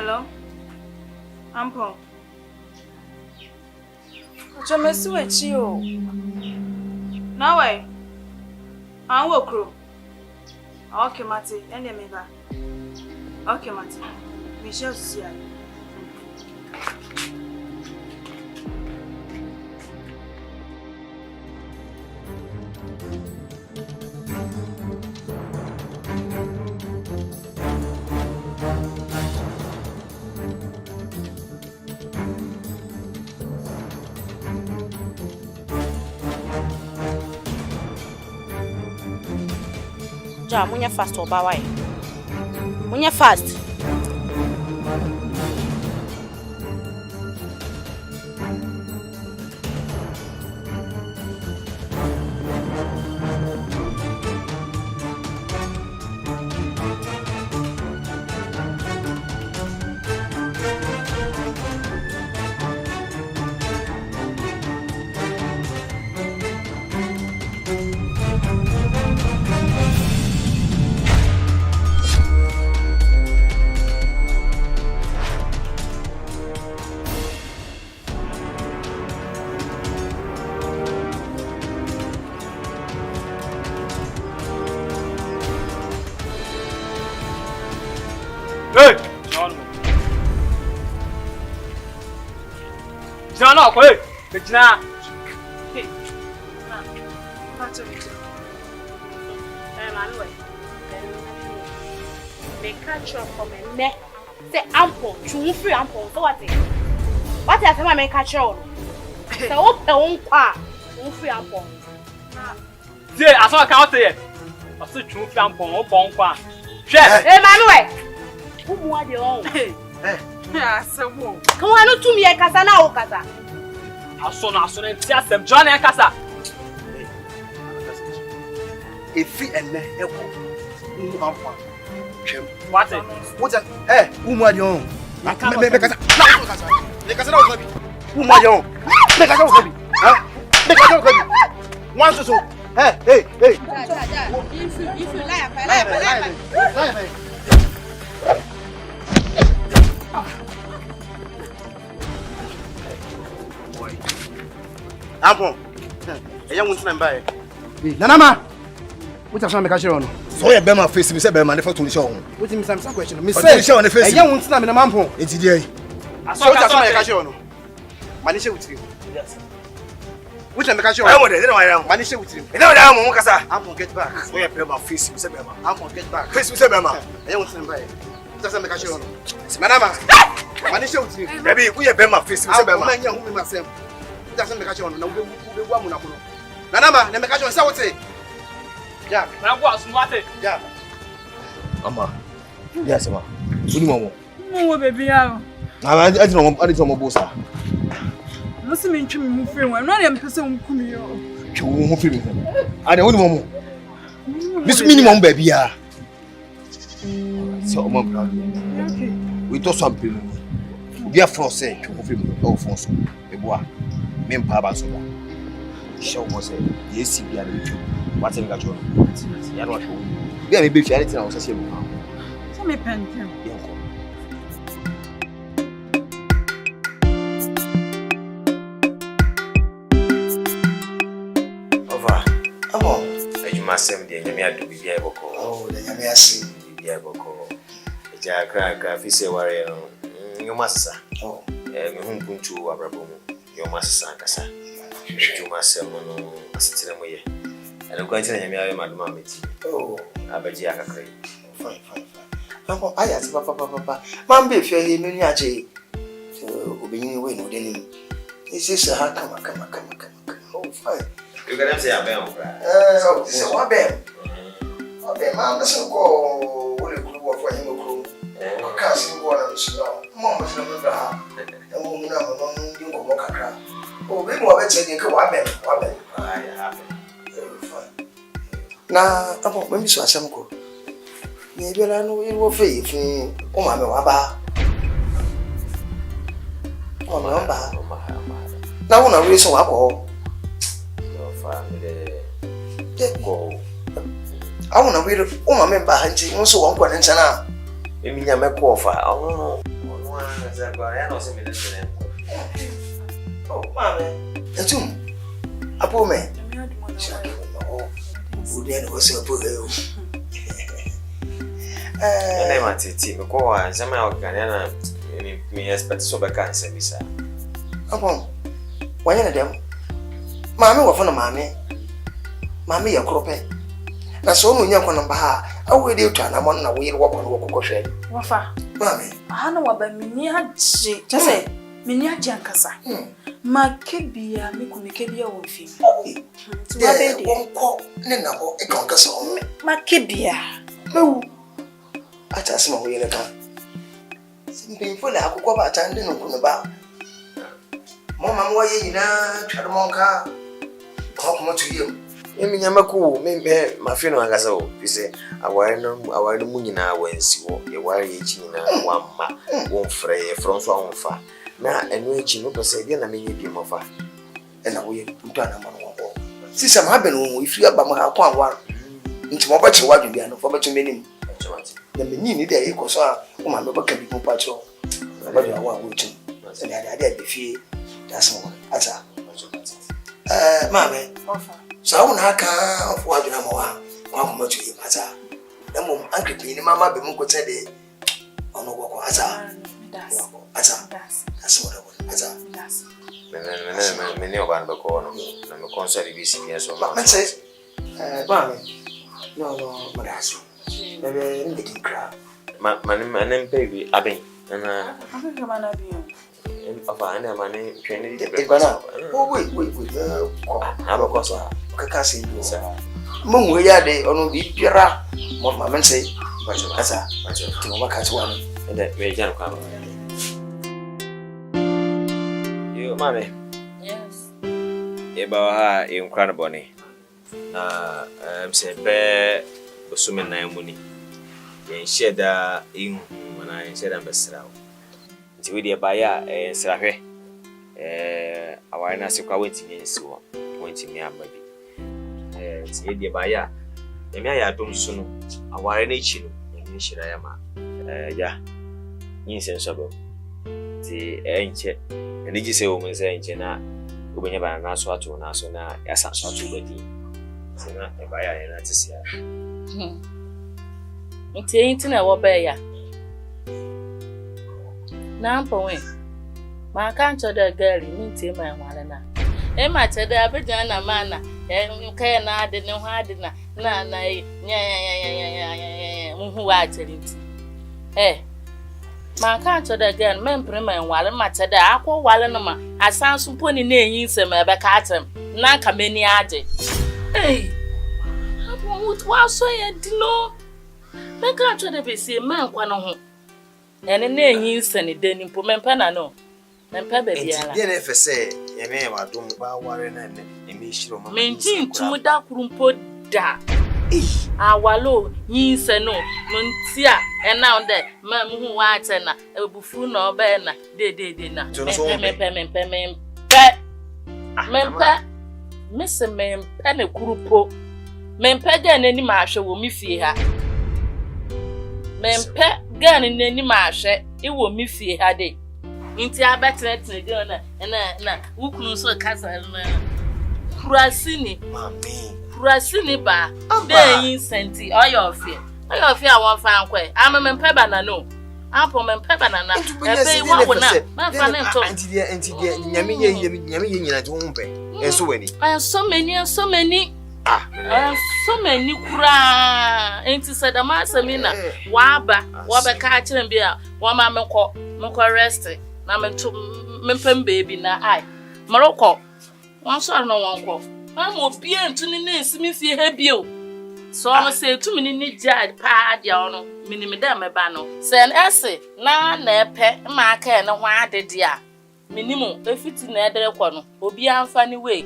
Hello? Ampong. What am I with you? Now I will crew. Okay, Matty, and the member. Okay, Matty. We shall see. Ja, munya fast oba why? Munya fast. No, quick. It's not. Hey, what's it? Manuel. They catch up from a neck. Say ampong, true free ampong. So what is? What is my catch on? So what the one qua? True free ampong. Yeah, I saw a cow there. I saw true free ampong. Obofour qua. Yes. Hey, Manuel. Who more the own? Hey. Yeah, so come on, no to me, I casa now, casa. I saw and John and Casa. A free and What's it? What's that? Hey, who my own? Make us who my own? Make us all huh? Make us all once or so. Hey. If you lie. Ampong. Eya won tuna mbae. Nanama. What have some make sure no? So you bempah face me say bempah na for to show. What me some question. Me say eya won tuna me na Ampong. Enti dey. So what have some make sure no? Manishe wutiri. Yes. What make sure? I want dey no wan. Manishe wutiri. E dey wan mo kasa. Ampong get back. So you bempah face me say bempah. Ampong get back. Face me say bempah. Eya won tuna mbae. What have some make sure no? Manama. Manishe wutiri. Baby, who you bempah face me say bempah. Manya hu me masem. Doesn't make a show no we woman akuno nanama na make a show say what say yeah na go asumate yeah mama yes ma uni momo No, baby, I don't know mo bossa must mean to me free one no dem person come here you mo free me I dey uni momo this minimum baby ah so mom okay we do something we are for say you mo free me o fon so e boa bempah ba so ba show mo say yes bi a dey what em ga cho ya no show bi a me be fiare tin na o say mo so me pentem over amo ejuma sem de nyame adu bi bia eboko oh de nyame ase bia eboko eja kra fi se ware no nyoma sasa oh me hunkuntu abrabo mu nyoma sasa kasa ejuma sem no asitire mo ye ene kwanti na nyame ayo maduma meti oh abaji akakre fine amo aya ti papa mambe fi he menu aje obinyi we no de ni isi se ha kama oh fine you can say abem bra so this is what bem mam na so ko wole kuru wo fa himo kuru ko ka sin bo na so mo mo se mo da mo mu na mo ndi ko mo kakra o be mo be che din ko wa bem I happen fine na apo me so asem ko ni bi la no wo fe yi fun o ma me wa ba o ma ba na wo na we so wa ko family go I want to read my member Hanji, also one quite in Sana. emi nya meko fa ono Oh, Mamma, that's him. A poor man. Who then was a poor girl? I'm at it. Go on, somehow Ghana me expect so back and say, Miss. Upon one of them. Mamma, what for mammy? Mammy, a croppet. That's all when you're going to buy. I will do turn. I'm on a weird walk on walk. Wafa. Mammy, I know about Minia. Just say Minia Jankasa. Makebia, Mikumikebia won't feel. There won't call Nina or a conqueror. Makebia. No, I just know where it comes. Simply for the Aqua attending on Kunaba. Mamma, why you know, Chadamonka? How much to you? Yamaku, maybe my funeral as all. You say, I wear the moon in our Wednesday, a wire eating one won't fray from Swanfa. Now, and reaching up a second, I may be more far. And I will put on a man. Since I'm having, if you have my one, into my bachelor, what you be an offer to meaning. The meaning there equals my mother can be more patrol. But I want waiting. And I did the fee. That's more. That's Mammy, so I won't have of what you know. How much you matter? The mum, Uncle Penny, Mamma, be more said it. On the walk as that's what I want. That's many of our corner. I'm a concert if you see me as well. Man says, Mammy, no, but that's maybe in the king crowd. My name, baby, Abby, and I think I'm an abbey. Of I know my name, training. Oh, wait, I'm a cosa. Cacassi, sir. Moon, we are the only Pira. What my men say, but as a to overcast one, And that way, Jan come. You, mammy. Yes. About her incredible bonny. I'm saying, bear, assuming 9 money. Then share that in when I said I'm best out. It's with the buyer and Srahe. Our Nasica waiting in so waiting me up, baby. It's the buyer. The Maya don't soon. Our nature in Shirayama. Yeah, insensible. The ancient, and did you say, woman, saying, Jenna, who never announced what to announce on a assassin to Betty. So not a buyer and that's here. It's ain't in a wabaya. Nampong, my cancer, the girl, you mean, my one. Emma said, I bet you a man, and you can't add no hardener. Na, who I tell it. Eh, my cancer, the girl, men, prima, while a matter the aqua, while no, I sound some pony name, some back at him. Nanka many added. Eh, what was so yet, no? My cancer, the busy man, one of whom. And a name you send it, then implement no. And Pebble, if I say, you may have done about Warren and Mission. Maintain to Muda Crumpo da. Wallow, ye say no, Muntia, and now that Mam who white and a buffoon or banner, they did not. Mempa, Miss Mem Penny Crupo. Mempa gan any marshal will me fear her. Mempa gan in any marshal, it will me fear her day. Into our better and who can so castle Kurasini, Kurasini ba, they senti, all your fear. All your fear won't find way. I'm a Mempebana, no. Ampong Mempebana, my friend, and so many. I am so many and so many. So many cry. Ain't said a master mina. Waba catching and beer. One mamma call, Moko rested. I'm to Mempem baby na I. Morocco. One son, no one call. I will be to the name, Smith, you have you. So I say 2 minutes judge, pad yawno, minimum bano. Send essay, na pet, mark and a white dear. Minimum, if it's in the corner, will be a funny way.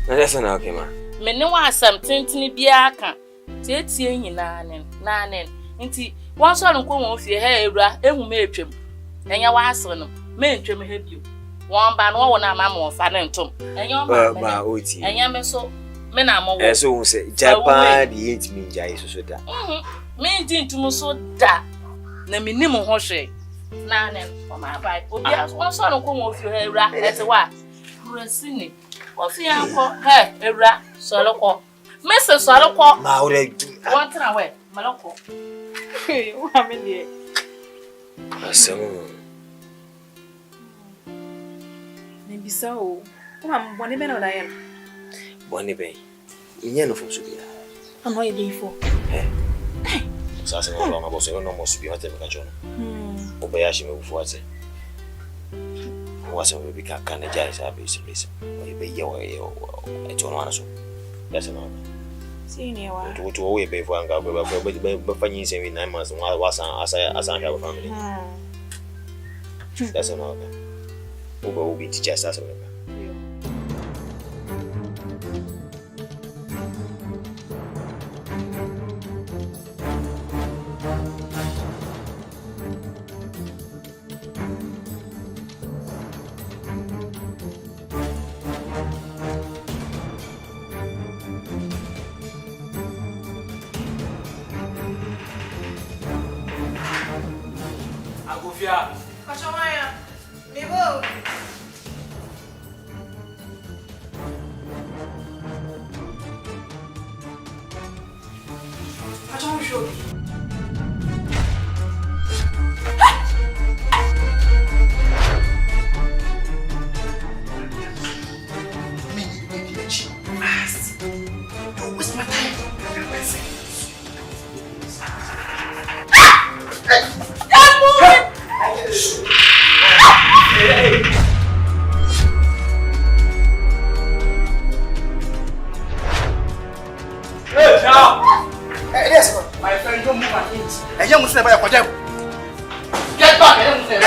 That's an okay, man. Many want something to be a can. Take in nanin. Inti, one son come off your hair, and who made him. And your wife son, made him help you. One by one, I'm more fun and tom. And your mamma, and your so, men are more. As say, Japan, the 8 mean Jay so that. Mean to so that. Na minim ho hwe. Na ne ma bai. Obi won so no ko mo fi ewra ete wa. Resini. Ofi anko he ewra soloko. Mese soloko. Ma ore. Won tra we maloko. Hey, wa me die. Asem. Me bisa o. Kuma mbone be na da yem. Boni be. Inye no fo so bia. Ano ye dey fo. Sasa no ma boso no mo subi hate me ka chono. Obayashi me bufu ate. Wasa me bika kana jai sa be sim. O be ye o eto no anaso. That's no. Sini wa. To we be fo anga be fanyi sim with 9 months wasa asa have family. That's no. Oba obi teacher sasa me. Agofia. Kachomaya. Mebo. Kachom show. Don't waste my time. Yes, my friend, don't move an inch. A young woman never got Get back, a young woman.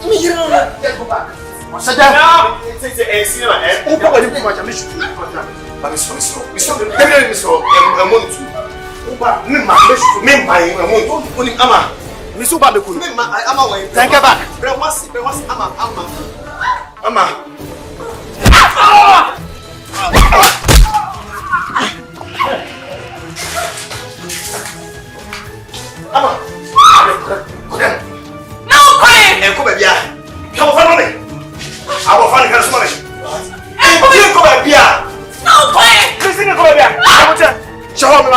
Me, you don't know. Get back. Sit down. It's a cinema. Who probably didn't watch a mission. But Miss Rowe, every Miss Rowe, a month. Me, my only Ama. Miss Uba, the Kulu. I'm away. Thank you back. Ama. Ama. No, Queen! And come here. Come on, me. I will find a smash. And come here. No, Queen! Christina, come here. Show me.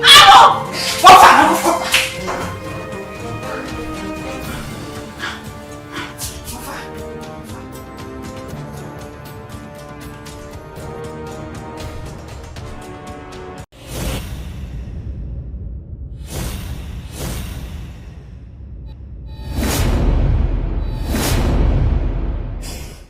Amo! What's